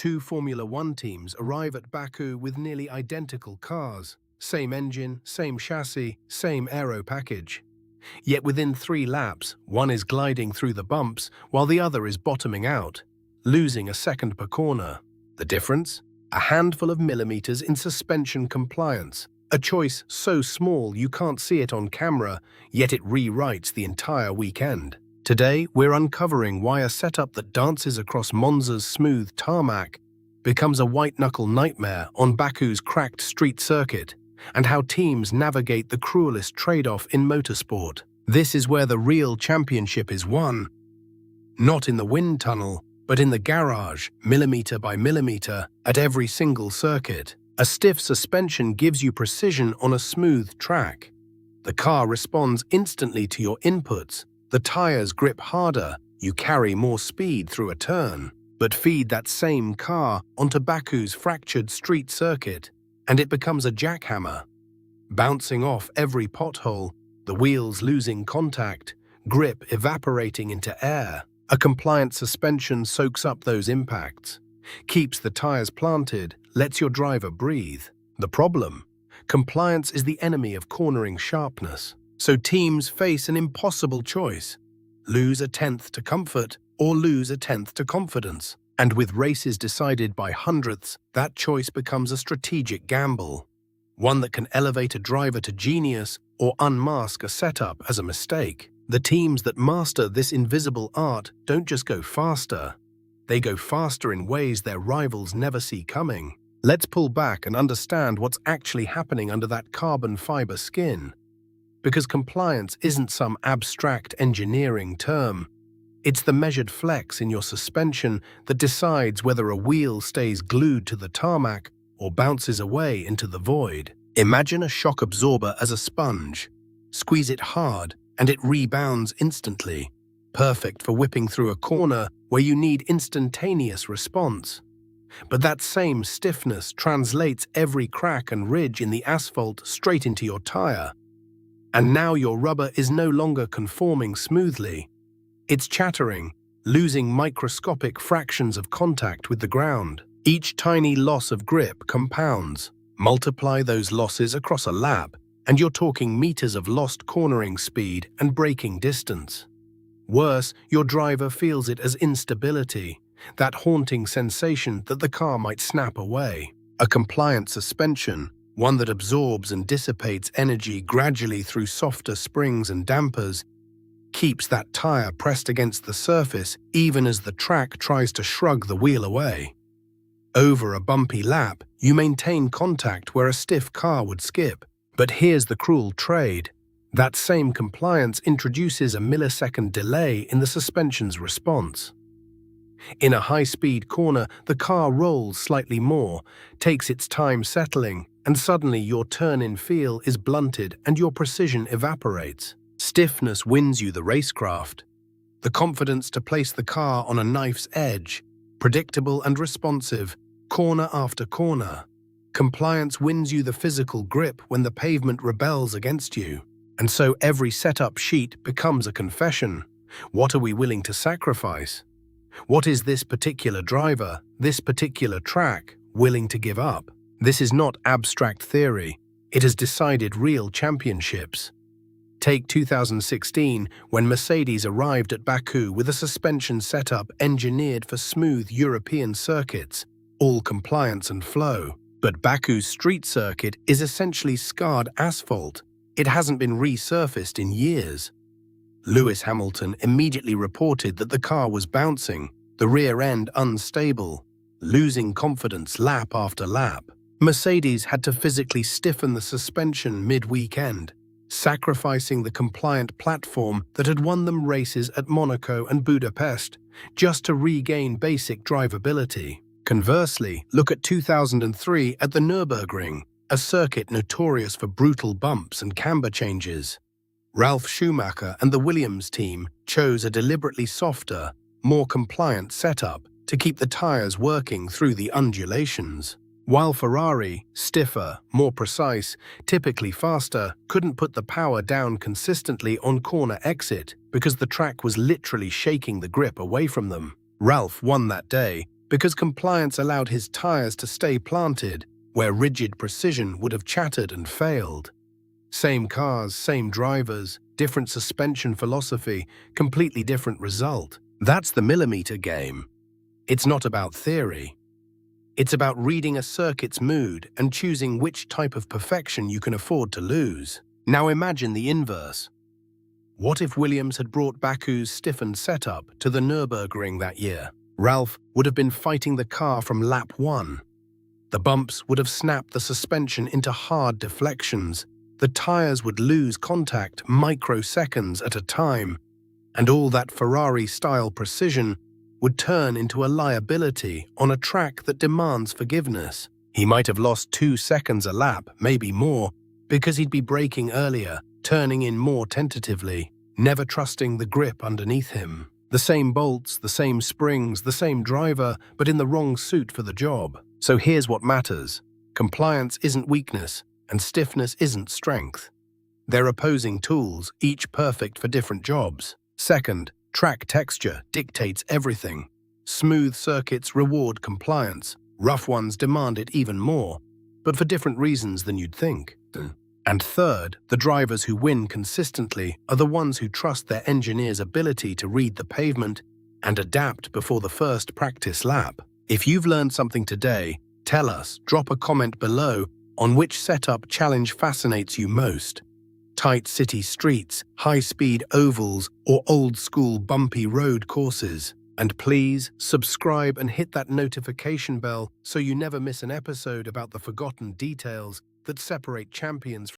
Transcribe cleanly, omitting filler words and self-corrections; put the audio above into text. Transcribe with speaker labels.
Speaker 1: Two Formula One teams arrive at Baku with nearly identical cars. Same engine, same chassis, same aero package. Yet within 3 laps, one is gliding through the bumps while the other is bottoming out, losing a second per corner. The difference? A handful of millimeters in suspension compliance. A choice so small you can't see it on camera, yet it rewrites the entire weekend. Today, we're uncovering why a setup that dances across Monza's smooth tarmac becomes a white-knuckle nightmare on Baku's cracked street circuit, and how teams navigate the cruelest trade-off in motorsport. This is where the real championship is won. Not in the wind tunnel, but in the garage, millimeter by millimeter, at every single circuit. A stiff suspension gives you precision on a smooth track. The car responds instantly to your inputs. The tires grip harder, you carry more speed through a turn. But feed that same car onto Baku's fractured street circuit, and it becomes a jackhammer. Bouncing off every pothole, the wheels losing contact, grip evaporating into air. A compliant suspension soaks up those impacts, keeps the tires planted, lets your driver breathe. The problem? Compliance is the enemy of cornering sharpness. So teams face an impossible choice. Lose a tenth to comfort or lose a tenth to confidence. And with races decided by hundredths, that choice becomes a strategic gamble. One that can elevate a driver to genius or unmask a setup as a mistake. The teams that master this invisible art don't just go faster. They go faster in ways their rivals never see coming. Let's pull back and understand what's actually happening under that carbon fiber skin. Because compliance isn't some abstract engineering term. It's the measured flex in your suspension that decides whether a wheel stays glued to the tarmac or bounces away into the void. Imagine a shock absorber as a sponge. Squeeze it hard, and it rebounds instantly, perfect for whipping through a corner where you need instantaneous response. But that same stiffness translates every crack and ridge in the asphalt straight into your tire. And now your rubber is no longer conforming smoothly. It's chattering, losing microscopic fractions of contact with the ground. Each tiny loss of grip compounds. Multiply those losses across a lap, and you're talking meters of lost cornering speed and braking distance. Worse, your driver feels it as instability, that haunting sensation that the car might snap away. A compliant suspension, one that absorbs and dissipates energy gradually through softer springs and dampers, keeps that tire pressed against the surface even as the track tries to shrug the wheel away. Over a bumpy lap, you maintain contact where a stiff car would skip. But here's the cruel trade. That same compliance introduces a millisecond delay in the suspension's response. In a high-speed corner, the car rolls slightly more, takes its time settling, and suddenly your turn-in feel is blunted and your precision evaporates. Stiffness wins you the racecraft. The confidence to place the car on a knife's edge, predictable and responsive, corner after corner. Compliance wins you the physical grip when the pavement rebels against you. And so every setup sheet becomes a confession. What are we willing to sacrifice? What is this particular driver, this particular track, willing to give up? This is not abstract theory. It has decided real championships. Take 2016, when Mercedes arrived at Baku with a suspension setup engineered for smooth European circuits, all compliance and flow. But Baku's street circuit is essentially scarred asphalt. It hasn't been resurfaced in years. Lewis Hamilton immediately reported that the car was bouncing, the rear end unstable, losing confidence lap after lap. Mercedes had to physically stiffen the suspension mid-weekend, sacrificing the compliant platform that had won them races at Monaco and Budapest, just to regain basic drivability. Conversely, look at 2003 at the Nürburgring, a circuit notorious for brutal bumps and camber changes. Ralf Schumacher and the Williams team chose a deliberately softer, more compliant setup to keep the tires working through the undulations. While Ferrari, stiffer, more precise, typically faster, couldn't put the power down consistently on corner exit because the track was literally shaking the grip away from them. Ralf won that day, because compliance allowed his tires to stay planted where rigid precision would have chattered and failed. Same cars, same drivers, different suspension philosophy, completely different result. That's the millimeter game. It's not about theory. It's about reading a circuit's mood and choosing which type of perfection you can afford to lose. Now imagine the inverse. What if Williams had brought Baku's stiffened setup to the Nürburgring that year? Ralph would have been fighting the car from lap 1. The bumps would have snapped the suspension into hard deflections. The tires would lose contact microseconds at a time, and all that Ferrari-style precision would turn into a liability on a track that demands forgiveness. He might have lost 2 seconds a lap, maybe more, because he'd be braking earlier, turning in more tentatively, never trusting the grip underneath him. The same bolts, the same springs, the same driver, but in the wrong suit for the job. So here's what matters. Compliance isn't weakness, and stiffness isn't strength. They're opposing tools, each perfect for different jobs. Second, track texture dictates everything. Smooth circuits reward compliance. Rough ones demand it even more, but for different reasons than you'd think. And third, the drivers who win consistently are the ones who trust their engineer's ability to read the pavement and adapt before the first practice lap. If you've learned something today, tell us, drop a comment below on which setup challenge fascinates you most. Tight city streets, high-speed ovals, or old-school bumpy road courses. And please, subscribe and hit that notification bell so you never miss an episode about the forgotten details that separate champions